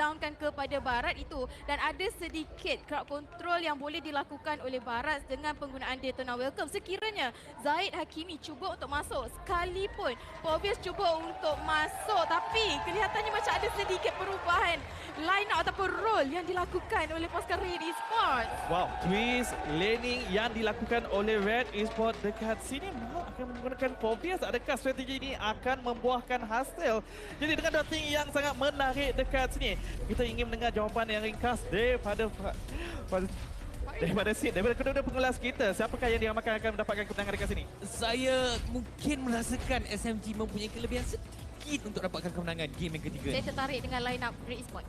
downkan kepada Barat itu, dan ada sedikit crowd control yang boleh dilakukan oleh Barat dengan penggunaan Daytona Welcome. Sekiranya Zahid Hakimi cuba untuk masuk sekalipun, Pobius cuba untuk masuk, tapi kelihatannya macam ada sedikit perubahan line up ataupun role yang dilakukan oleh pasukan Red Esports. Wow, twist laning yang dilakukan oleh Red Esports dekat sini malah akan menggunakan Pobius. Adakah strategi ini akan membuahkan hasil? Jadi dengan dotting yang sangat menarik dekat sini, kita ingin mendengar jawapan yang ringkas daripada kedua-dua pengulas kita. Siapakah yang diamalkan akan mendapatkan kemenangan dekat sini? Saya mungkin merasakan SMG mempunyai kelebihan sedikit untuk dapatkan kemenangan game yang ketiga. Saya tertarik dengan line up Red Esports.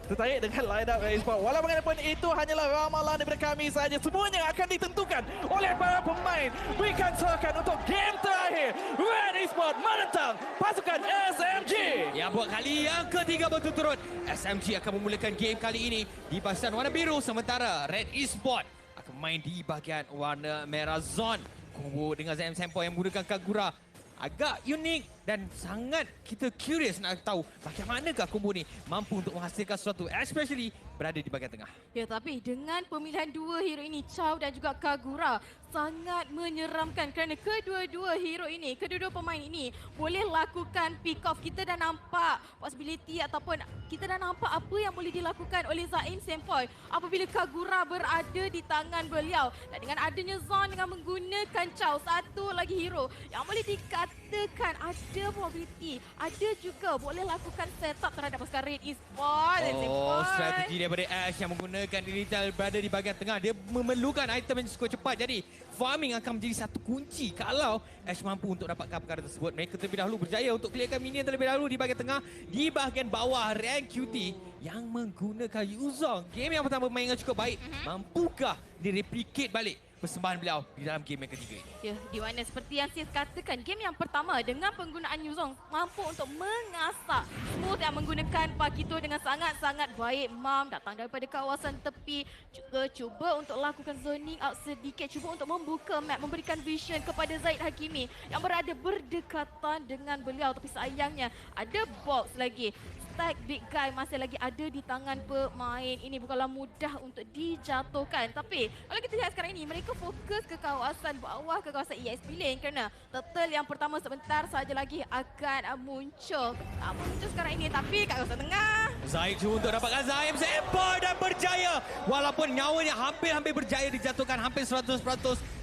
Tertarik dengan line up Red Esports. Walau bagaimanapun itu hanyalah ramalan daripada kami saja. Semuanya akan ditentukan oleh para pemain. Berikan sorakan untuk game terakhir. Red Esports menentang pasukan SMG. Ya, buat kali yang ketiga berturut-turut, SMG akan memulakan game kali ini di barisan warna biru, sementara Red Esports akan main di bahagian warna merah zone. Combo dengan Zaim Sempo yang menggunakan Kagura agak unik dan sangat kita curious nak tahu bagaimanakah combo ni mampu untuk menghasilkan sesuatu, especially berada di bahagian tengah. Ya, tapi dengan pemilihan dua hero ini, Chow dan juga Kagura, sangat menyeramkan kerana kedua-dua hero ini, kedua-dua pemain ini boleh lakukan pick off. Kita dah nampak possibility ataupun kita dah nampak apa yang boleh dilakukan oleh Zaim Sempoy apabila Kagura berada di tangan beliau. Dan dengan adanya Zon dengan menggunakan Chow, satu lagi hero yang boleh dikatakan ada probability, ada juga boleh lakukan setup terhadap pasukan Red Esports. Strategi daripada Ash yang menggunakan Irithel berada di bahagian tengah. Dia memerlukan item yang cukup cepat. Jadi farming akan menjadi satu kunci kalau Ash mampu untuk dapatkan perkara tersebut. Mereka terlebih dahulu berjaya untuk clearkan minion terlebih dahulu di bahagian tengah. Di bahagian bawah, Ren QT yang menggunakan Yuzong. Game yang pertama bermain dengan cukup baik. Mampukah direplicate balik persembahan beliau di dalam game yang ketiga ini? Ya, di mana seperti yang saya katakan, game yang pertama dengan penggunaan Yuzong mampu untuk mengasak Smooth yang menggunakan Pakito dengan sangat-sangat baik. Mam datang daripada kawasan tepi, juga cuba untuk lakukan zoning out sedikit, cuba untuk membuka map, memberikan vision kepada Zahid Hakimi yang berada berdekatan dengan beliau. Tapi sayangnya ada box lagi. Stack Big Guy masih lagi ada di tangan pemain. Ini bukanlah mudah untuk dijatuhkan. Tapi kalau kita lihat sekarang ini, mereka fokus ke kawasan bawah, ke kawasan EXP lane kerana turtle yang pertama sebentar saja lagi akan muncul. Tak muncul sekarang ini, tapi kat kawasan tengah. Zaid cuba untuk dapatkan Zaim Sempoy dan berjaya. Walaupun nyawanya hampir-hampir berjaya dijatuhkan hampir 100%.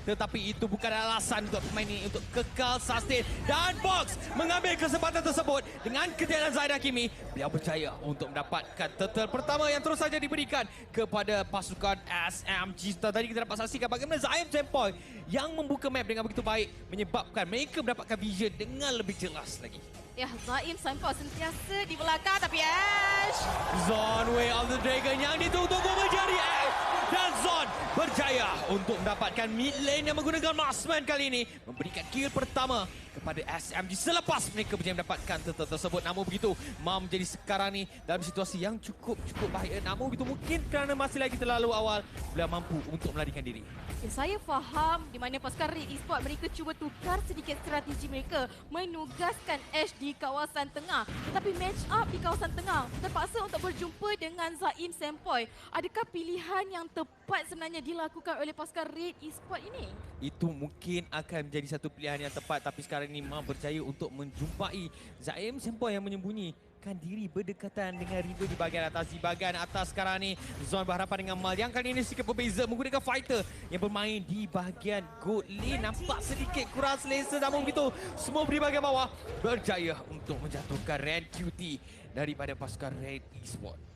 Tetapi itu bukan alasan untuk pemain ini untuk kekal sustain. Dan Box mengambil kesempatan tersebut dengan kejayaan Zahid Hakimi. Beliau berjaya untuk mendapatkan turtle pertama yang terus saja diberikan kepada pasukan SMG. Tadi kita dapat saksikan bagaimana Zaim Sempoy yang membuka map dengan begitu baik menyebabkan mereka mendapatkan vision dengan lebih jelas lagi. Ya, Zaim Sempoy sentiasa di belakang, tapi Ash Zone Way of the Dragon yang ditunggu-tunggu menjadi Ash. Dan Zon berjaya untuk mendapatkan mid lane yang menggunakan marksman kali ini. Memberikan kill pertama kepada SMG selepas mereka berjaya mendapatkan turtle tersebut. Namun begitu, Mam menjadi sekarang ni dalam situasi yang cukup bahaya. Namun begitu mungkin kerana masih lagi terlalu awal, beliau mampu untuk melarikan diri. Ya, saya faham di mana pasukan Red Esports mereka cuba tukar sedikit strategi mereka, menugaskan Ash di kawasan tengah. Tetapi match up di kawasan tengah terpaksa untuk berjumpa dengan Zaim Sempoy. Adakah pilihan yang tepat sebenarnya dilakukan oleh pasukan Red Esports ini? Itu mungkin akan menjadi satu pilihan yang tepat, tapi sekarang ini Mam berjaya untuk menjumpai Zaim Sempoy yang menyembunyikan diri berdekatan dengan River di bahagian atas. Di bahagian atas sekarang ni Zon berhadapan dengan Mal yang kali ini sedikit berbeza menggunakan fighter yang bermain di bahagian gold lane. Nampak sedikit kurang selesa, namun begitu semua di bahagian bawah berjaya untuk menjatuhkan Ren QT daripada pasukan Red Esports.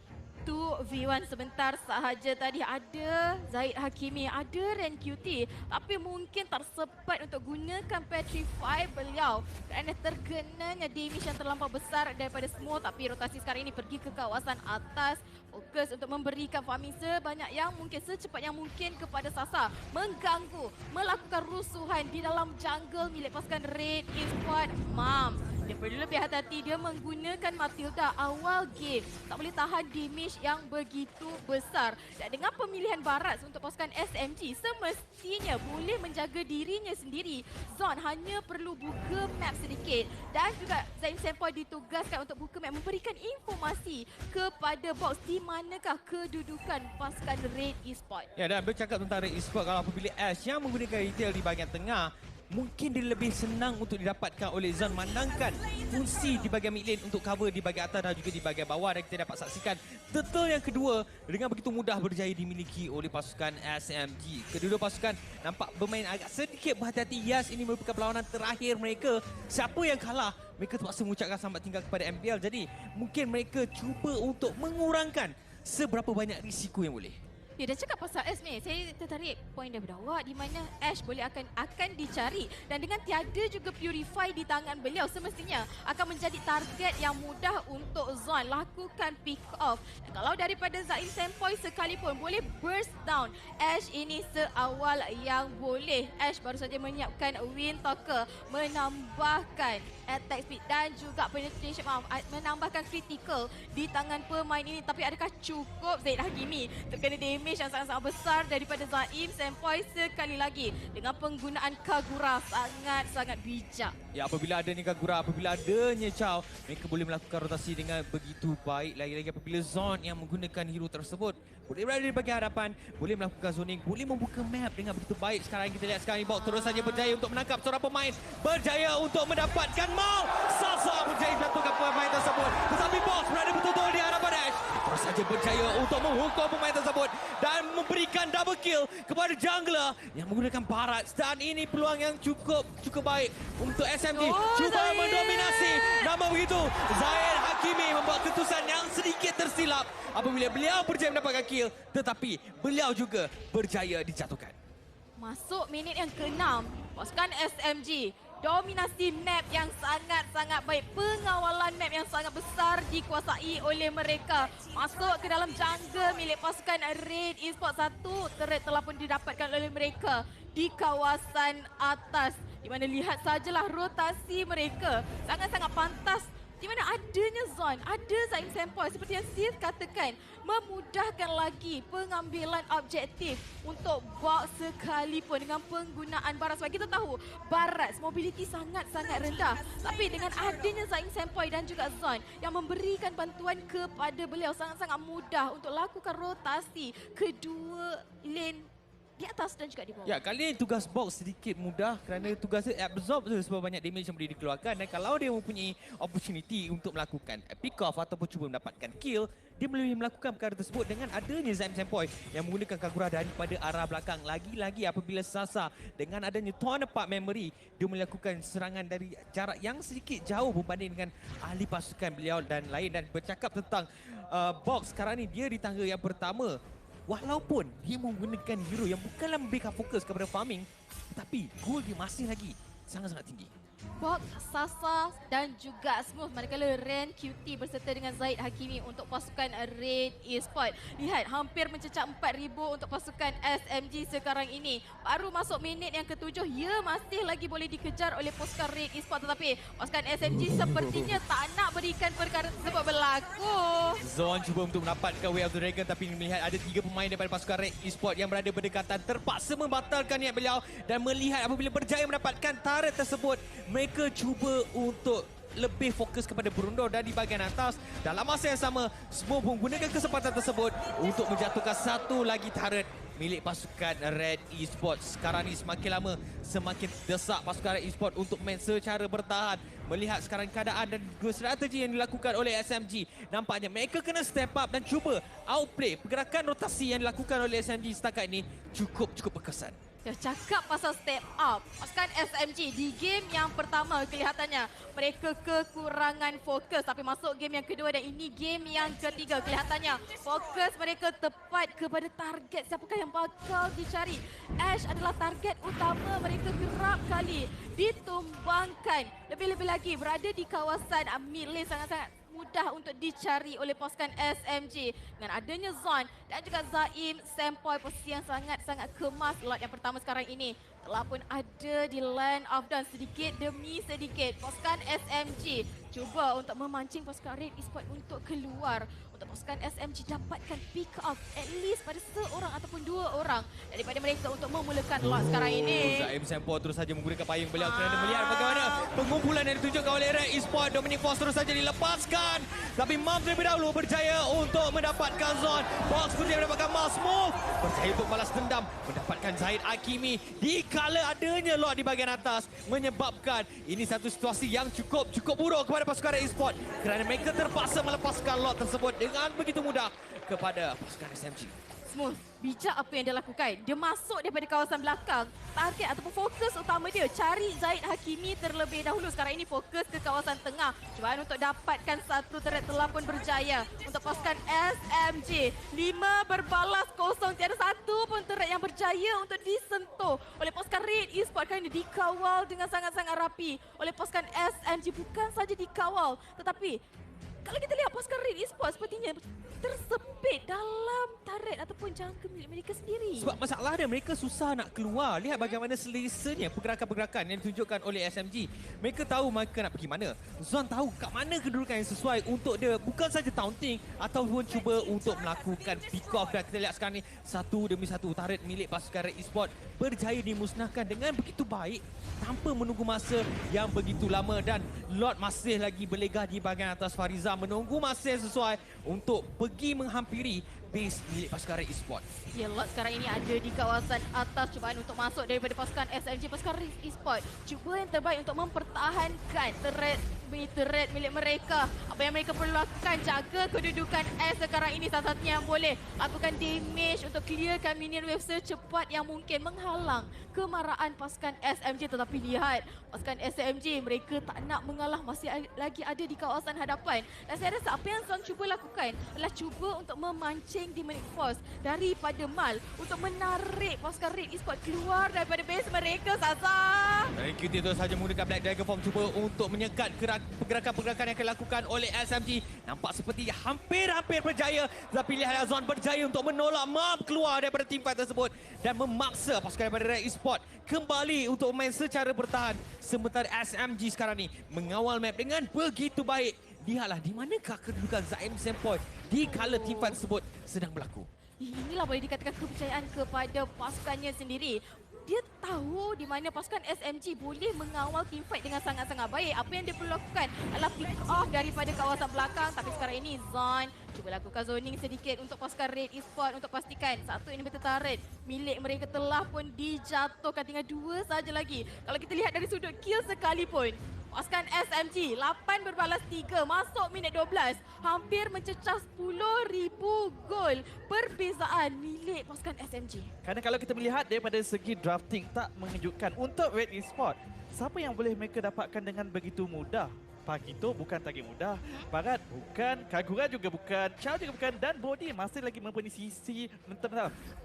2v1 sebentar sahaja tadi ada Zahid Hakimi, ada Ren QT, tapi mungkin tersempat untuk gunakan Petrify beliau kerana terkenanya damage yang terlampau besar daripada semua. Tapi rotasi sekarang ini pergi ke kawasan atas, fokus untuk memberikan farming sebanyak yang mungkin, secepat yang mungkin kepada Sasa, mengganggu, melakukan rusuhan di dalam jungle milik pasukan Red Esports. Mam Dia perlu lebih hati-hati. Dia menggunakan Matilda awal game. Tak boleh tahan damage yang begitu besar. Dan dengan pemilihan Barats untuk pasukan SMG, semestinya boleh menjaga dirinya sendiri. Zon hanya perlu buka map sedikit. Dan juga Zaim Sempoi ditugaskan untuk buka map, memberikan informasi kepada box di manakah kedudukan pasukan Red Esports. Ya, dan bercakap tentang Red Esports, kalau apabila Ash yang menggunakan retail di bahagian tengah, mungkin dia lebih senang untuk didapatkan oleh Zon, mandangkan fungsi di bahagian mid lane untuk cover di bahagian atas dan juga di bahagian bawah. Dan kita dapat saksikan turtle yang kedua dengan begitu mudah berjaya dimiliki oleh pasukan SMG. Kedua pasukan nampak bermain agak sedikit berhati-hati. Yes, ini merupakan perlawanan terakhir mereka. Siapa yang kalah, mereka terpaksa mengucapkan selamat tinggal kepada MPL. Jadi mungkin mereka cuba untuk mengurangkan seberapa banyak risiko yang boleh. Dia dah cakap pasal Ash ni. Saya tertarik poin daripada awak di mana Ash boleh akan dicari. Dan dengan tiada juga Purify di tangan beliau, semestinya akan menjadi target yang mudah untuk Zon lakukan pick off. Dan kalau daripada Zaim Sempoi sekalipun boleh burst down Ash ini seawal yang boleh. Ash baru saja menyiapkan Windtalker, menambahkan attack speed dan juga penetration, menambahkan critical di tangan pemain ini. Tapi adakah cukup Zaid Hakimi terkena damage yang sangat-sangat besar daripada Zaim Sempoi sekali lagi dengan penggunaan Kagura sangat-sangat bijak. Ya, apabila adanya Kagura, apabila adanya Chow, mereka boleh melakukan rotasi dengan begitu baik. Lagi-lagi apabila Zon yang menggunakan hero tersebut boleh berada di bahagian hadapan, boleh melakukan zoning, boleh membuka map dengan begitu baik. Sekarang kita lihat sekarang Box terus saja berjaya untuk menangkap seorang pemain, berjaya untuk mendapatkan Mau. Sasa berjaya menjatuhkan pemain tersebut. Tetapi Box berada betul-betul di hadapan Ash. Terus saja berjaya untuk menghukum pemain tersebut dan memberikan double kill kepada jungler yang menggunakan Barats. Dan ini peluang yang cukup baik untuk SMG. Cuba Zaid mendominasi. Namun begitu, Zaid Hakimi membuat keputusan yang sedikit tersilap apabila beliau berjaya mendapatkan kill, tetapi beliau juga berjaya dijatuhkan. Masuk minit yang ke-6, pasukan SMG dominasi map yang sangat-sangat baik. Pengawalan map yang sangat besar dikuasai oleh mereka. Masuk ke dalam jungle milik pasukan Red Esports. Satu turret telah pun didapatkan oleh mereka di kawasan atas. Di mana lihat sajalah rotasi mereka. Sangat-sangat pantas. Di mana adanya Zon, ada Zaim Sempoi seperti yang Sis katakan, memudahkan lagi pengambilan objektif untuk Box sekalipun dengan penggunaan Barats. Sebab kita tahu Barats mobility sangat-sangat rendah. Tapi dengan adanya Zaim Sempoi dan juga Zon yang memberikan bantuan kepada beliau, sangat-sangat mudah untuk lakukan rotasi kedua lane di atas dan juga di bawah. Ya, kali ini tugas Box sedikit mudah kerana tugasnya absorb sebab banyak damage yang boleh dikeluarkan. Dan kalau dia mempunyai opportunity untuk melakukan pick off ataupun cuba mendapatkan kill, dia boleh melakukan perkara tersebut dengan adanya Zaim Sempoi yang menggunakan Kagura daripada arah belakang. Lagi-lagi apabila Sasa dengan adanya torn apart memory, dia melakukan serangan dari jarak yang sedikit jauh berbanding dengan ahli pasukan beliau dan lain. Dan bercakap tentang Box sekarang ni, dia di tangga yang pertama. Walaupun dia menggunakan hero yang bukanlah memberikan fokus kepada farming, tetapi goal dia masih lagi sangat-sangat tinggi. Box, Sasa dan juga Smooth manakala Ren QT berserta dengan Zaid Hakimi untuk pasukan Red Esports. Lihat, hampir mencecah 4,000 untuk pasukan SMG sekarang ini. Baru masuk minit yang ke-7, ia masih lagi boleh dikejar oleh pasukan Red Esports. Tetapi pasukan SMG sepertinya tak nak berikan perkara tersebut berlaku. Zon cuba untuk mendapatkan Way of the Dragon, tapi melihat ada 3 pemain daripada pasukan Red Esports yang berada berdekatan, terpaksa membatalkan niat beliau. Dan melihat apabila berjaya mendapatkan turret tersebut, mereka cuba untuk lebih fokus kepada berundur dan di bahagian atas. Dalam masa yang sama, semua menggunakan kesempatan tersebut untuk menjatuhkan satu lagi turret milik pasukan Red Esports. Sekarang ni semakin lama semakin desak pasukan Red Esports untuk main secara bertahan. Melihat sekarang keadaan dan strategi yang dilakukan oleh SMG, nampaknya mereka kena step up dan cuba outplay. Pergerakan rotasi yang dilakukan oleh SMG setakat ini cukup berkesan. Dah cakap pasal step up, pasukan SMG di game yang pertama kelihatannya mereka kekurangan fokus. Tapi masuk game yang kedua dan ini game yang ketiga, kelihatannya fokus mereka tepat kepada target. Siapakah yang bakal dicari? Ash adalah target utama mereka, kerap kali ditumbangkan. Lebih-lebih lagi berada di kawasan mid lane, sangat-sangat mudah untuk dicari oleh pasukan SMG. Dengan adanya Zon dan juga Zaim Sempoi, posisi yang sangat-sangat kemas lot yang pertama sekarang ini telah pun ada di land of dawn sedikit demi sedikit. Pasukan SMG cuba untuk memancing pasukan Red Esports untuk keluar. Untuk pasukan SMG dapatkan pick up at least pada seorang ataupun dua orang daripada mereka untuk memulakan lot sekarang ini. Zaim Sempoi terus saja menggunakan payung beliau kerana melihat bagaimana pengumpulan yang ditunjukkan oleh Red Esports. Dominic Force terus saja dilepaskan. Tapi Mam terlebih dahulu berjaya untuk mendapatkan zone. Box berjaya mendapatkan mouse move. Berjaya untuk balas dendam. Mendapatkan Zahid Hakimi. Dikala adanya lot di bahagian atas menyebabkan ini satu situasi yang cukup buruk kepada pasukan Red Esports. Kerana mereka terpaksa melepaskan lot tersebut dengan begitu mudah kepada pasukan SMG. Smooth, bijak apa yang dia lakukan. Dia masuk daripada kawasan belakang. Target ataupun fokus utama dia cari Zahid Hakimi terlebih dahulu. Sekarang ini fokus ke kawasan tengah. Cubaan untuk dapatkan satu turret telah pun berjaya untuk pasukan SMG. 5 berbalas kosong. Tiada satu pun turret yang berjaya untuk disentuh oleh pasukan Red Esports. Kerana dikawal dengan sangat-sangat rapi oleh pasukan SMG. Bukan saja dikawal tetapi kalau kita lihat pasukan Red Esports sepertinya tersepit dalam turret ataupun jangka milik mereka sendiri. Sebab masalah dia, mereka susah nak keluar. Lihat bagaimana selesanya pergerakan-pergerakan yang ditunjukkan oleh SMG. Mereka tahu mereka nak pergi mana. Zon tahu kat mana kedudukan yang sesuai untuk dia bukan saja taunting ataupun cuba untuk melakukan pick off. Dan kita lihat sekarang ni satu demi satu turret milik pasukan Red Esports berjaya dimusnahkan dengan begitu baik tanpa menunggu masa yang begitu lama. Dan lot masih lagi berlegah di bahagian atas. Fariza menunggu masa yang sesuai untuk pergi menghampiri base milik pasukan Red Esports. Ya, lot sekarang ini ada di kawasan atas. Cubaan untuk masuk daripada pasukan SMG. Pasukan Red Esports cuba yang terbaik untuk mempertahankan turret milik mereka. Apa yang mereka perlu lakukan, jaga kedudukan S sekarang ini. Salah satunya yang boleh lakukan damage untuk clearkan minion wave secepat yang mungkin, menghalang kemarahan pasukan SMG. Tetapi lihat pasukan SMG, mereka tak nak mengalah, masih lagi ada di kawasan hadapan. Dan saya rasa apa yang Zon cuba lakukan adalah cuba untuk memancing Demonic Force daripada Mal untuk menarik pasukan Red Esports keluar daripada base mereka. Zaza, Dan kita terus saja menggunakan Black Dragon Form cuba untuk menyekat pergerakan-pergerakan yang akan dilakukan oleh SMG. Nampak seperti hampir-hampir berjaya. Tapi lihat Zon berjaya untuk menolak Mam keluar daripada team fight tersebut dan memaksa pasukan daripada Red Esports kembali untuk main secara bertahan. Sementara SMG sekarang ni mengawal map dengan begitu baik. Lihatlah di manakah kedudukan Zaim Sempoi di kala team fight tersebut sedang berlaku. inilah boleh dikatakan kepercayaan kepada pasukannya sendiri. Dia tahu di mana pasukan SMG boleh mengawal teamfight dengan sangat-sangat baik. Apa yang dia perlu lakukan adalah pick off daripada kawasan belakang. Tapi sekarang ini Zon cuba lakukan zoning sedikit untuk pasukan Red Esports untuk pastikan satu inhibitor turret milik mereka telah pun dijatuhkan. Tinggal 2 saja lagi. Kalau kita lihat dari sudut kill sekalipun, pasukan SMG 8 berbalas 3 masuk minit 12 hampir mencecah 10,000 gol perbezaan milik pasukan SMG. Kerana kalau kita melihat daripada segi drafting tak mengejutkan untuk Red Esports, siapa yang boleh mereka dapatkan dengan begitu mudah? Pakito bukan target mudah, Barat bukan, Kagura juga bukan, Chow juga bukan, dan Body masih lagi mempunyai sisi,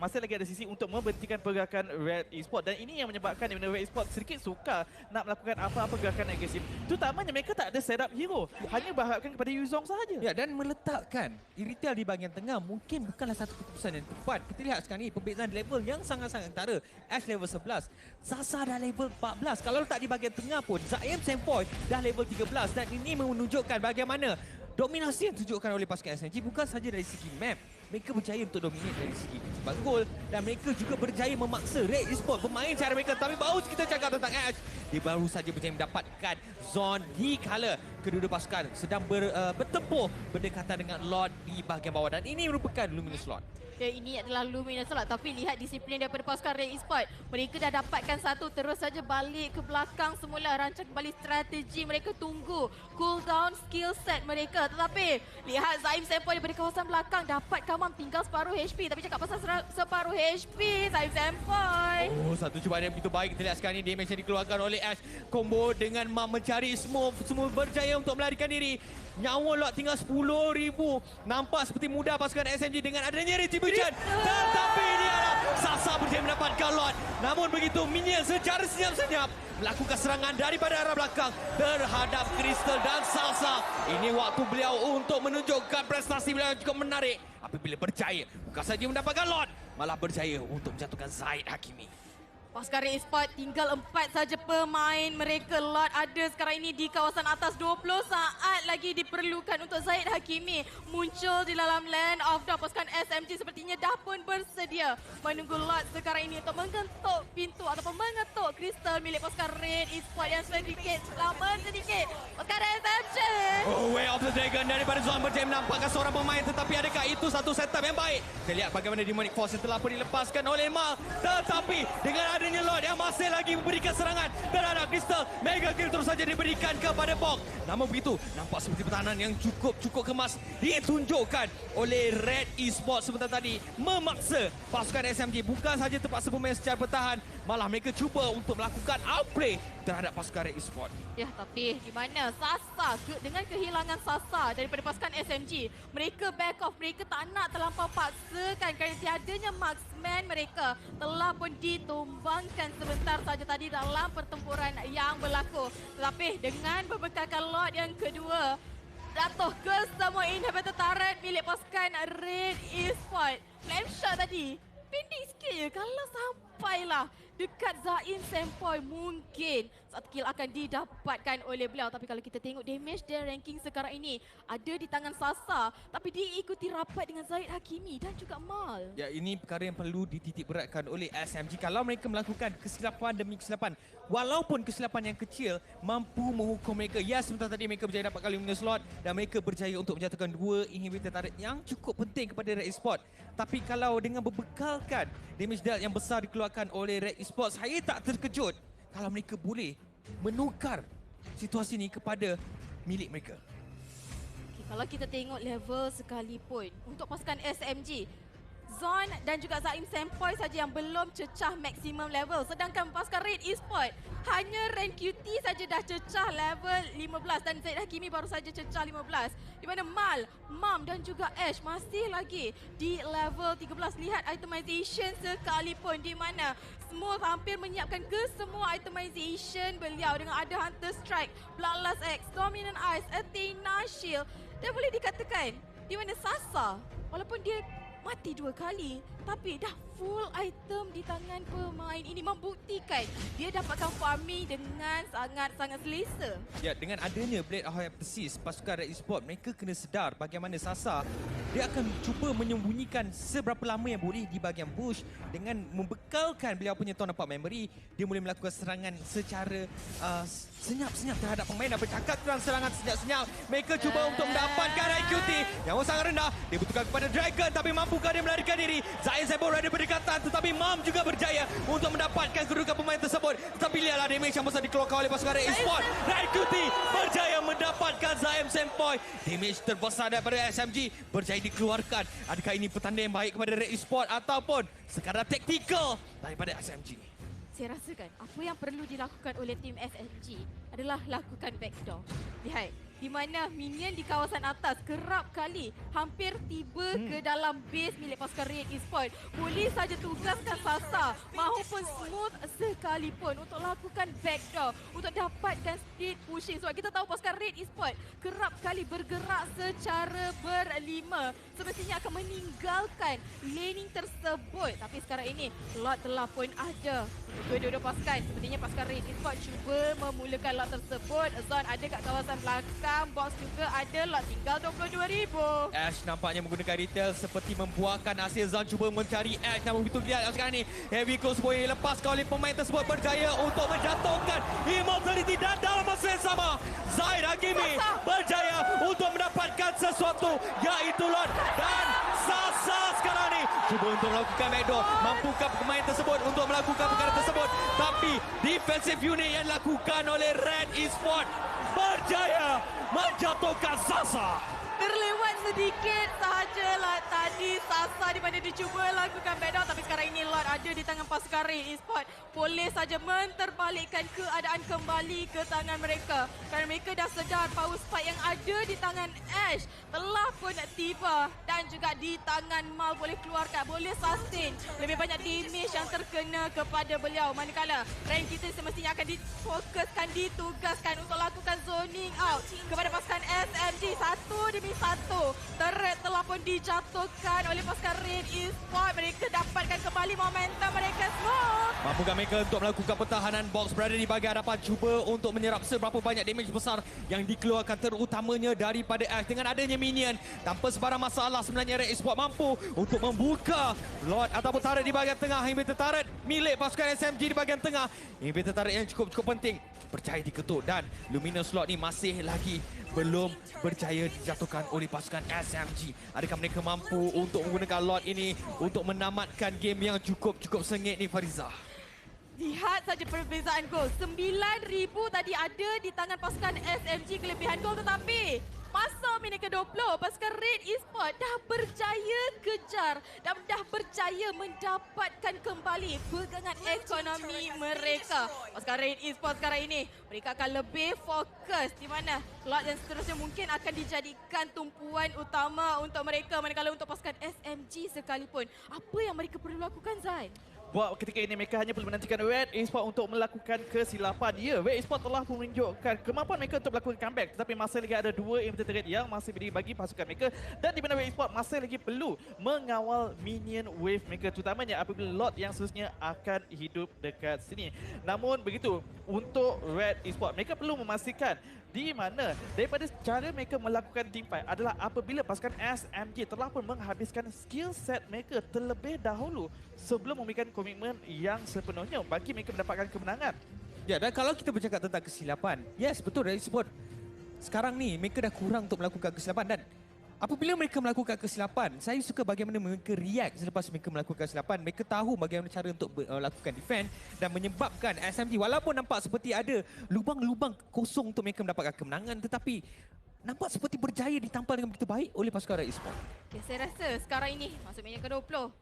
masih lagi ada sisi untuk membentikan pergerakan Red Esports. Dan ini yang menyebabkan Red Esports sedikit suka nak melakukan apa-apa gerakan agresif. Terutamanya mereka tak ada setup hero, hanya berharapkan kepada Yuzong sahaja. Ya, dan meletakkan Iritel di bahagian tengah mungkin bukanlah satu keputusan yang tepat. Kita lihat sekarang ni perbezaan level yang sangat-sangat ketara. Ash level 11, Zaza dah level 14. Kalau letak di bahagian tengah pun, Zaim Sempoi dah level 13. Dan ini menunjukkan bagaimana dominasi yang ditunjukkan oleh pasukan SMG bukan sahaja dari segi map. Mereka berjaya untuk dominate dari segi cepat gol dan mereka juga berjaya memaksa Red Esports bermain cara mereka. Tapi baru kita cakap tentang Ash, dia baru saja berjaya mendapatkan zone di kala kedua pasukan sedang bertempur berdekatan dengan Lord di bahagian bawah. Dan ini merupakan Luminous Lord. Ya, ini adalah Luminous Lord. Tapi lihat disiplin daripada pasukan Red Esports. Mereka dah dapatkan satu, terus saja balik ke belakang semula. Rancang kembali strategi mereka, tunggu cooldown skill set mereka. Tetapi lihat Zaim Sempoi daripada kawasan belakang dapat Kamam tinggal separuh HP. Tapi cakap pasal separuh HP, Zaim Sempoi. Oh, satu cubaan yang begitu baik. Kita lihat sekarang ni damage yang dikeluarkan oleh Ash. Combo dengan Mam mencari Smooth. Semua berjaya untuk melarikan diri. Nyawa Lot tinggal 10,000. Nampak seperti mudah pasukan SMG dengan adanya retribution. Fusion. Tetapi ini adalah Sasa berjaya mendapatkan lot. Namun begitu, Minion secara senyap-senyap melakukan serangan daripada arah belakang terhadap Crystal dan Salsa. Ini waktu beliau untuk menunjukkan prestasi beliau yang cukup menarik. Apabila berjaya, bukan saja mendapatkan lot, malah berjaya untuk menjatuhkan Zaid Hakimi. Pasca Red Esports tinggal 4 saja pemain mereka. Lot ada sekarang ini di kawasan atas. 20 saat lagi diperlukan untuk Zaid Hakimi muncul di dalam land of the pasukan SMG. Sepertinya dah pun bersedia menunggu Lot sekarang ini untuk mengetuk pintu ataupun mengetuk kristal milik pasukan Red Esports yang sedikit pasukan SMG. Oh, Way of the Dragon daripada Zon berjaya menampakkan seorang pemain, tetapi adakah itu satu setup yang baik? Kita lihat bagaimana Demonic Force telah pun dilepaskan oleh Mal, tetapi dengan adanya Lord yang masih lagi memberikan serangan terhadap Crystal, Mega Kill terus saja diberikan kepada Bok. Namun begitu, nampak seperti pertahanan yang cukup kemas ditunjukkan oleh Red Esports sebentar tadi, memaksa pasukan SMG bukan saja terpaksa bermain secara bertahan, malah mereka cuba untuk melakukan outplay terhadap pasukan Red Esports. Ya, tapi di mana Sasa dengan kehilangan Sasa daripada pasukan SMG, mereka back off, mereka tak nak terlampau paksakan kerana tiadanya marksman mereka telah pun ditumbangkan sebentar saja tadi dalam pertempuran yang berlaku. Tetapi dengan berbekalkan lot yang kedua, jatuh ke semua inhibitor turret milik pasukan Red Esports. Flame shot tadi pendek sikit je, kalau sampailah dekat Zain Sempoi mungkin satu kill akan didapatkan oleh beliau. Tapi kalau kita tengok damage dan ranking sekarang ini ada di tangan Sasa, tapi diikuti rapat dengan Zaid Hakimi dan juga Mal. Ya, ini perkara yang perlu dititik beratkan oleh SMG. Kalau mereka melakukan kesilapan demi kesilapan, walaupun kesilapan yang kecil, mampu menghukum mereka. Ya, sebentar tadi mereka berjaya dapatkan Luminous Slot dan mereka berjaya untuk menjatuhkan 2 inhibitor turret yang cukup penting kepada Red Esports. Tapi kalau dengan berbekalkan damage dealt yang besar dikeluarkan oleh Red Esports, saya tak terkejut kalau mereka boleh menukar situasi ini kepada milik mereka. Okay, kalau kita tengok level sekalipun untuk pasukan SMG, Zon dan juga Zaim Sempoi saja yang belum cecah maksimum level. Sedangkan pasukan Red Esports hanya rank QT saja dah cecah level 15 dan Zaid Hakimi baru saja cecah 15. Di mana Mal, Mam dan juga Ash masih lagi di level 13. Lihat itemization sekalipun di mana Smooth hampir menyiapkan ke semua itemization beliau dengan ada Hunter Strike, Bloodlust X, Dominant Eyes, Athena Shield. Dan boleh dikatakan di mana Sasa walaupun dia mati 2 kali, tapi dah full item di tangan pemain ini membuktikan dia dapatkan farming dengan sangat-sangat selesa. Ya, dengan adanya Blade of Hypnosis, pasukan Red Esports mereka kena sedar bagaimana Sasa dia akan cuba menyembunyikan seberapa lama yang boleh di bahagian bush. Dengan membekalkan beliau punya Torn Apart Memory, dia boleh melakukan serangan secara senyap-senyap terhadap pemain dan bercakap tentang serangan senyap-senyap. Mereka cuba untuk mendapatkan IQT yang sangat rendah. Dia butuhkan kepada Dragon, tapi mampukah dia melarikan diri? Zain Sempoi berada berdekatan, tetapi Mam juga berjaya untuk mendapatkan kedudukan pemain tersebut. Tetapi lihatlah damage yang besar dikeluarkan oleh pasukan Red Esports. IQT berjaya mendapatkan Zain Sempoi. Damage terbesar daripada SMG berjaya dikeluarkan. Adakah ini petanda yang baik kepada Red Esports ataupun sekadar taktikal daripada SMG? Saya rasakan apa yang perlu dilakukan oleh tim SMG adalah lakukan backdoor. Lihat, di mana minion di kawasan atas kerap kali hampir tiba ke dalam base milik pasukan Red Esports. Boleh saja tugaskan Sasa mahupun Smooth sekalipun untuk lakukan backdoor untuk dapatkan speed pushing. Sebab kita tahu pasukan Red Esports kerap kali bergerak secara berlima. Semestinya akan meninggalkan laning tersebut. Tapi sekarang ini lot telah pun ada untuk kedua-dua pasukan. Sepertinya pasukan Red Esports cuba memulakan lot tersebut. Zon ada kat kawasan belakang. Box juga ada, lot tinggal 22,000. Ash nampaknya menggunakan retail seperti membuahkan hasil. Zon cuba mencari Ash, namun begitu lihat sekarang ni heavy close boleh dilepaskan oleh pemain tersebut, berjaya untuk menjatuhkan Immortality dan dalam masa yang sama Zaid Hakimi berjaya untuk mendapatkan sesuatu, iaitu lot dan Sasa sekarang ni cuba untuk melakukan backdoor. Mampukah pemain tersebut untuk melakukan perkara tersebut? Tapi defensive unit yang dilakukan oleh Red Esports berjaya menjatuhkan Sasa. Terlewat sedikit sahajalah tadi Sasa di mana dia cuba lakukan backdoor, tapi sekarang ini lot ada di tangan pasukan Red Esports. Boleh saja menterbalikkan keadaan kembali ke tangan mereka. Kerana mereka dah sedar power spike yang ada di tangan Ash telah pun tiba. dan juga di tangan Mal boleh keluarkan, boleh sustain lebih banyak damage yang terkena kepada beliau. Manakala rank kita semestinya akan difokuskan, ditugaskan untuk lakukan zoning out kepada pasukan SMG. Satu demi satu turret telah pun dijatuhkan oleh pasukan Red Esports. Mereka dapatkan kembali momentum mereka semua. Mampukah mereka untuk melakukan pertahanan? Box berada di bahagian hadapan, cuba untuk menyerap seberapa banyak damage besar yang dikeluarkan, terutamanya daripada Ash. Dengan adanya minion, tanpa sebarang masalah sebenarnya Red Esports mampu untuk membuka Lord ataupun turret di bahagian tengah. Inhibitor turret milik pasukan SMG di bahagian tengah. Inhibitor turret yang cukup penting, berjaya diketuk, dan Luminous Lord ni masih lagi belum berjaya dijatuhkan oleh pasukan SMG. Adakah mereka mampu untuk menggunakan Lord ini untuk menamatkan game yang cukup sengit ni, Fariza? Lihat saja perbezaan gol. 9,000 tadi ada di tangan pasukan SMG kelebihan gol, tetapi masa minit ke-20 pasukan Red Esports dah berjaya kejar dan dah berjaya mendapatkan kembali pegangan ekonomi mereka. Pasukan Red Esports sekarang ini mereka akan lebih fokus di mana Lord dan seterusnya mungkin akan dijadikan tumpuan utama untuk mereka, manakala untuk pasukan SMG sekalipun. Apa yang mereka perlu lakukan, Zain? Buat ketika ini mereka hanya perlu menantikan Red Esports untuk melakukan kesilapan. Ya, Red Esports telah menunjukkan kemampuan mereka untuk melakukan comeback, tetapi masih lagi ada 2 inhibitor turret yang masih dibagi pasukan mereka, dan di mana Red Esports masih lagi perlu mengawal minion wave mereka, terutamanya apabila Lord yang seterusnya akan hidup dekat sini. Namun begitu, untuk Red Esports mereka perlu memastikan di mana daripada cara mereka melakukan team fight adalah apabila pasukan SMG telah pun menghabiskan skill set mereka terlebih dahulu sebelum memberikan komitmen yang sepenuhnya bagi mereka mendapatkan kemenangan. Ya, dan kalau kita bercakap tentang kesilapan, yes, betul, Red Esports sekarang ni mereka dah kurang untuk melakukan kesilapan, dan apabila mereka melakukan kesilapan, saya suka bagaimana mereka react selepas mereka melakukan kesilapan. Mereka tahu bagaimana cara untuk melakukan defend dan menyebabkan SMG walaupun nampak seperti ada lubang-lubang kosong untuk mereka mendapatkan kemenangan, tetapi nampak seperti berjaya ditampal dengan begitu baik oleh pasukan Red Esports. Okay, saya rasa sekarang ini masuk minit ke-20.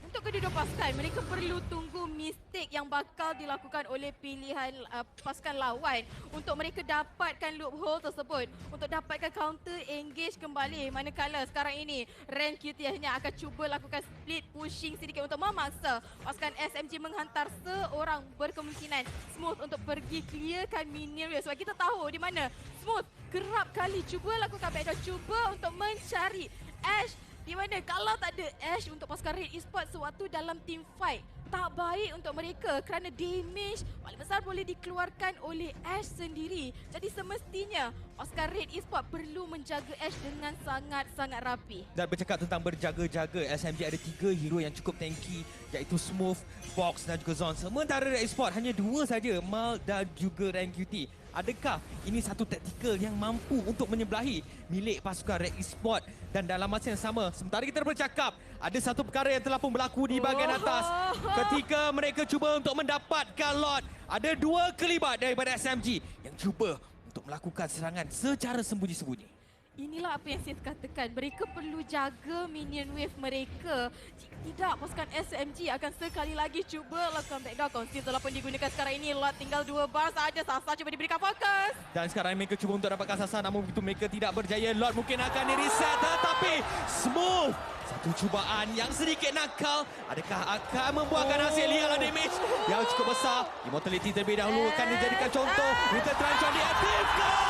Untuk kedua-dua pasukan, mereka perlu tunggu mistake yang bakal dilakukan oleh pilihan pasukan lawan untuk mereka dapatkan loophole tersebut, untuk dapatkan counter engage kembali. Manakala sekarang ini Ren QT hanya akan cuba lakukan split pushing sedikit untuk memaksa pasukan SMG menghantar seorang berkemungkinan Smooth untuk pergi clearkan minion wave. Sebab kita tahu di mana Smooth kerap kali cuba lakukan backdoor, cuba untuk mencari Ash. Di mana kalau tak ada Ash untuk pasukan Red Esports sewaktu dalam team fight, tak baik untuk mereka kerana damage paling besar boleh dikeluarkan oleh Ash sendiri. Jadi semestinya pasukan Red Esports perlu menjaga Ash dengan sangat-sangat rapi. Dan bercakap tentang berjaga-jaga, SMG ada 3 hero yang cukup tanky, iaitu Smooth, Box dan juga Zon. Sementara Red Esports hanya 2 saja, Mal dan juga Rank QT. Adakah ini satu taktikal yang mampu untuk menyebelahi milik pasukan Red Esports? Dan dalam masa yang sama, sementara kita bercakap, ada satu perkara yang telah pun berlaku di bahagian atas. Ketika mereka cuba untuk mendapatkan Lord, ada 2 kelibat daripada SMG yang cuba untuk melakukan serangan secara sembunyi-sembunyi. Inilah apa yang saya katakan, mereka perlu jaga minion wave mereka. Jika tidak, pasukan SMG akan sekali lagi cuba lakukan backdoor. Konsil telah pun digunakan sekarang ini. Lord tinggal 2 bar sahaja. Sasa cuba diberikan fokus. Dan sekarang mereka cuba untuk dapatkan Sasa, namun begitu mereka tidak berjaya. Lord mungkin akan di-reset, tetapi Smooth, satu cubaan yang sedikit nakal. Adakah akan membuahkan hasil ialah damage yang cukup besar? Immortality terlebih dahulu akan dijadikan contoh. Winter Tranchon diaktifkan.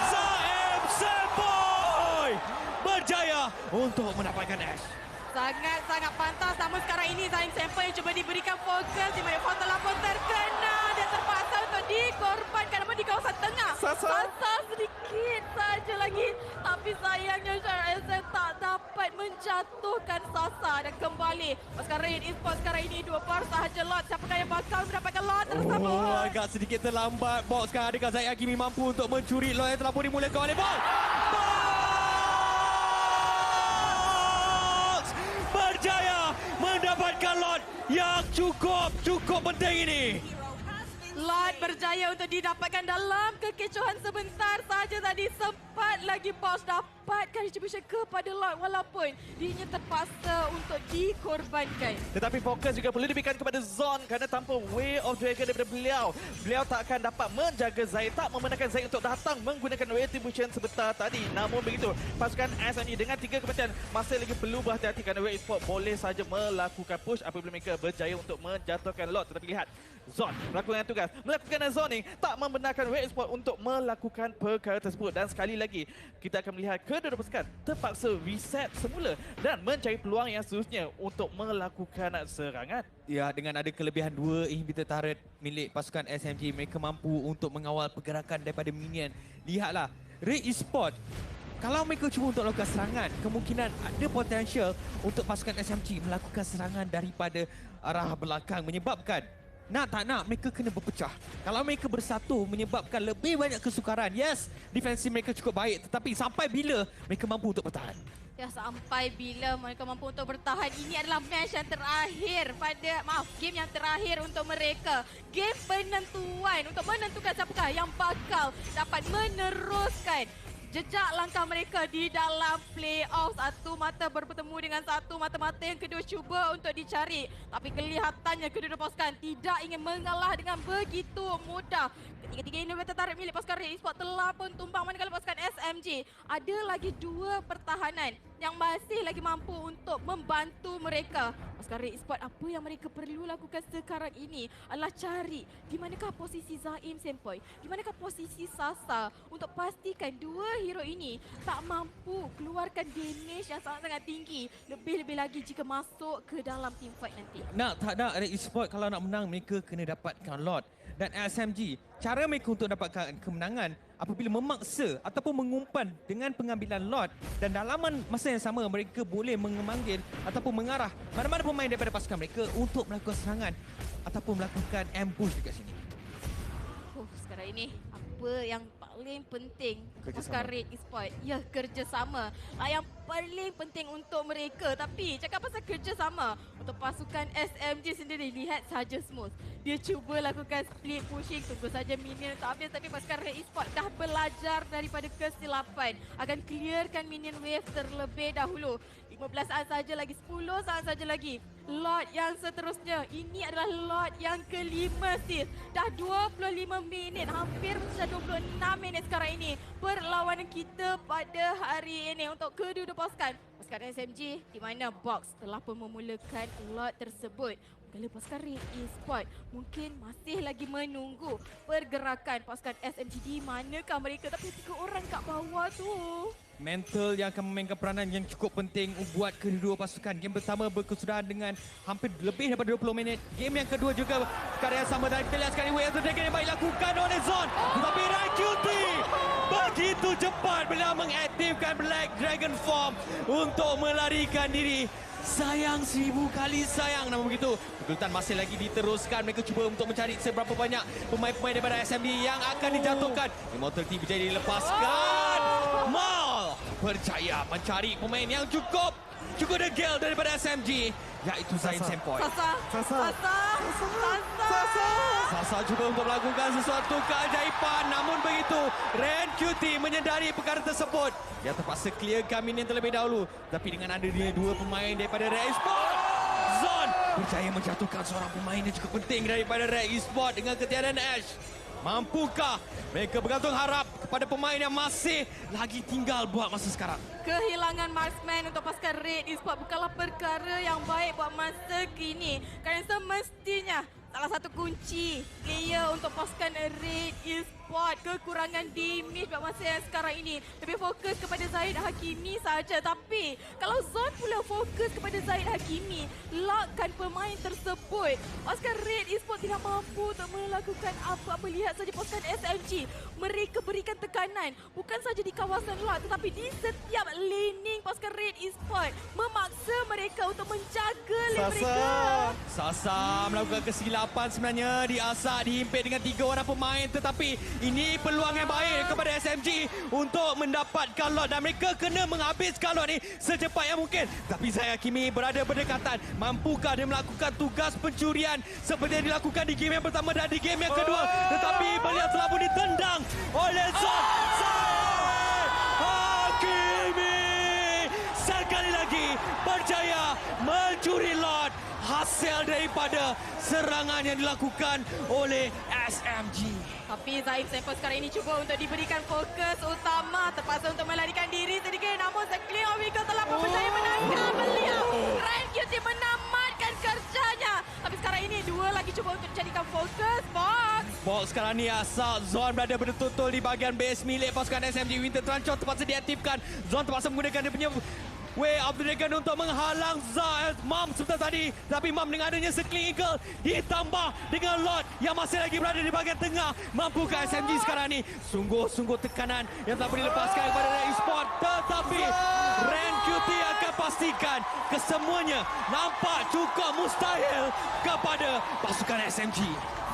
Zaim Semboy berjaya untuk mendapatkan Ash. Sangat-sangat pantas. Namun sekarang ini Zaim Sample yang cuba diberikan fokus. Di mana Fon telah pun terkena. Dia terpaksa untuk dikorbankan. Namun di kawasan tengah. Sasa sedikit saja lagi. Tapi sayangnya Syar SM tak dapat menjatuhkan Sasa. Dan kembali pasukan Red Esports sekarang ini 2 bar sahaja Lord. Siapakah yang bakal mendapatkan Lord tersebut? Agak sedikit terlambat. Box kan, adakah Zaid Hakimi mampu untuk mencuri Lord yang telah pun dimulakan oleh Box? Berjaya mendapatkan Lord yang cukup penting ini. Lot berjaya untuk didapatkan dalam kekecohan sebentar saja tadi. Sempat lagi Box dapatkan distribution kepada Lot walaupun dirinya terpaksa untuk dikorbankan. Tetapi fokus juga perlu diberikan kepada Zon kerana tanpa Way of Dragon daripada beliau tak akan dapat menjaga Zaid, tak membenarkan Zaid untuk datang menggunakan retribution sebentar tadi. Namun begitu, pasukan SMG dengan 3 kematian masih lagi perlu berhati-hati kerana Red Esports boleh saja melakukan push apabila mereka berjaya untuk menjatuhkan Lot. Tetapi lihat, Zon melakukan tugas, melakukan zoning, tak membenarkan Red Esports untuk melakukan perkara tersebut. Dan sekali lagi, kita akan melihat kedua pasukan terpaksa reset semula dan mencari peluang yang seterusnya untuk melakukan serangan. Ya, dengan ada kelebihan 2 inhibitor turret milik pasukan SMG, mereka mampu untuk mengawal pergerakan daripada minion. Lihatlah, Red Esports, kalau mereka cuba untuk melakukan serangan, kemungkinan ada potensial untuk pasukan SMG melakukan serangan daripada arah belakang menyebabkan nak tak nak mereka kena berpecah. Kalau mereka bersatu menyebabkan lebih banyak kesukaran. Yes, defensif mereka cukup baik, tetapi sampai bila mereka mampu untuk bertahan? Ya, sampai bila mereka mampu untuk bertahan. Ini adalah match yang terakhir game yang terakhir untuk mereka. Game penentuan untuk menentukan siapakah yang bakal dapat meneruskan jejak langkah mereka di dalam playoff. Satu mata bertemu dengan satu mata yang kedua cuba untuk dicari. Tapi kelihatannya kedua pasukan tidak ingin mengalah dengan begitu mudah. Ketiga-tiga ini tertarik milik pasukan Red Esports telah pun tumbang, manakala pasukan SMG ada lagi 2 pertahanan yang masih lagi mampu untuk membantu mereka. Pasukan Red Esports, apa yang mereka perlu lakukan sekarang ini adalah cari di manakah posisi Zaim Sempoi, di manakah posisi Sasa untuk pastikan 2 hero ini tak mampu keluarkan damage yang sangat-sangat tinggi. Lebih-lebih lagi jika masuk ke dalam team fight nanti. Nak tak nak, Red Esports kalau nak menang mereka kena dapatkan Lot. Dan SMG, cara mereka untuk dapatkan kemenangan apabila memaksa ataupun mengumpan dengan pengambilan Lot, dan dalam masa yang sama mereka boleh memanggil ataupun mengarah mana-mana pemain daripada pasukan mereka untuk melakukan serangan ataupun melakukan ambush dekat sini. Sekarang ini apa yang paling penting pasukan Red Esports? Ya, kerjasama. Yang paling penting untuk mereka. Tapi cakap pasal kerjasama untuk pasukan SMG sendiri, lihat saja Smooth. Dia cuba lakukan split pushing, tunggu saja minion untuk habis. Tapi pasukan Red Esports dah belajar daripada kesilapan. Akan clearkan minion wave terlebih dahulu. 15 saat saja lagi, 10 saat saja lagi. Lot yang seterusnya, ini adalah lot yang kelima sis. Dah 25 minit, hampir sudah 26 minit sekarang ini. Perlawanan kita pada hari ini untuk kedua pasukan. Pasukan SMG di mana Box telah pun memulakan lot tersebut. Kalau pasukan Red Esports mungkin masih lagi menunggu pergerakan pasukan SMG di manakah mereka. Tapi 3 orang kat bawah tu. Mental yang akan memainkan peranan yang cukup penting buat kedua pasukan. Game pertama berkesudahan dengan hampir lebih daripada 20 minit. Game yang kedua juga perkara yang sama, dan kita lihat sekali Way of the Dragon yang baik lakukan oleh Zon. Tetapi Raikuti begitu cepat bila mengaktifkan Black Dragon Form untuk melarikan diri. Sayang 1000 kali sayang. Namun begitu, kedudukan masih lagi diteruskan. Mereka cuba untuk mencari seberapa banyak pemain-pemain daripada SMD yang akan dijatuhkan. Immortality berjaya dilepaskan. Mal berjaya mencari pemain yang cukup degil daripada SMG, iaitu Zain Sempoi. Sasa cuba untuk melakukan sesuatu keajaiban. Namun begitu, Ren QT menyedari perkara tersebut. Dia terpaksa clearkan minion terlebih dahulu. Tapi dengan adanya 2 pemain daripada Red Esports, Zon berjaya menjatuhkan seorang pemain yang cukup penting daripada Red Esports dengan ketiadaan Ash. Mampukah mereka bergantung harap kepada pemain yang masih lagi tinggal buat masa sekarang? Kehilangan marksman untuk pasukan Red Esports bukanlah perkara yang baik buat masa kini. Kerana semestinya salah satu kunci player untuk pasukan Red Esports kekurangan damage buat masa yang sekarang ini. Lebih fokus kepada Zahid Hakimi saja. Tapi kalau Zon pula fokus kepada Zahid Hakimi, lockkan pemain tersebut, pasukan Red Esports tidak mampu untuk melakukan apa-apa. Lihat saja pasukan SMG. Mereka berikan tekanan bukan saja di kawasan lock, tetapi di setiap laning pasukan Red Esports memaksa mereka mereka untuk menjaga lane Sasa. mereka. Sasa melakukan kesilapan sebenarnya, diasak, dihimpit dengan 3 orang pemain, tetapi ini peluang yang baik kepada SMG untuk mendapatkan lot dan mereka kena menghabiskan lot ni secepat yang mungkin. Tapi Zaya Kimi berada berdekatan. Mampukah dia melakukan tugas pencurian seperti yang dilakukan di game yang pertama dan di game yang kedua? Tetapi beliau telah pun ditendang oleh Zon. Hakimi sekali lagi berjaya mencuri lot hasil daripada serangan yang dilakukan oleh SMG. Tapi Zaim Sempo sekarang ini cuba untuk diberikan fokus utama, terpaksa untuk melarikan diri sedikit, namun Clean Oracle telah pun berjaya menangkap beliau. Ryan QT menamatkan kerjanya. Tapi sekarang ini dua lagi cuba untuk jadikan fokus. Box sekarang ni asal Zon berada betul-betul di bahagian base milik pasukan SMG. Winter Tranchon terpaksa diaktifkan. Zon terpaksa menggunakan dia punya Way of the Dragon untuk menghalang Mam sebentar tadi. Tapi Mam dengan adanya Circling Eagle ditambah dengan Lord yang masih lagi berada di bahagian tengah. Mampukah SMG sekarang ni? Sungguh-sungguh tekanan yang tak boleh dilepaskan kepada Red Esport. Tetapi Ren QT akan pastikan kesemuanya nampak cukup mustahil kepada pasukan SMG.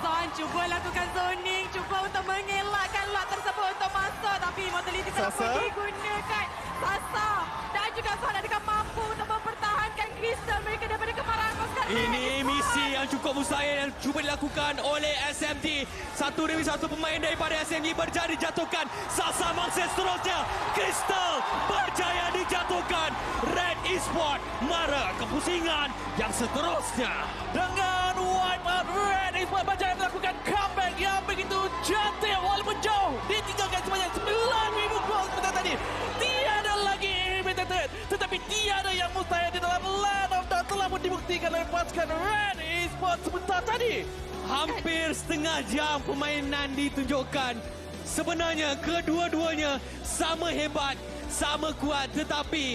Zon cuba lakukan zoning, cuba untuk mengelakkan lot tersebut untuk masuk, tapi mortality telah pun Sasa. digunakan. Sasa dan juga Zon adakah mampu untuk mempertahankan kristal mereka daripada kemarahan pasukan Ini Red misi Esport? yang cukup mustahil yang cuba dilakukan oleh SMG. Satu demi satu pemain daripada SMG berjaya dijatuhkan. Sasa mangsa seterusnya. Crystal berjaya dijatuhkan. Red Esport mara kepusingan yang seterusnya. Dengan wipe out, Red Esport berjaya melakukan comeback yang begitu cantik walaupun jauh. Ditinggalkan sebanyak 9,000 gol sebentar tadi. Tiada lagi inhibited, tetapi tiada yang mustahil di dalam Land of Dawn telah pun dibuktikan oleh pasukan Red Esport sebentar tadi. Hampir setengah jam permainan ditunjukkan. Sebenarnya kedua-duanya sama hebat, sama kuat, tetapi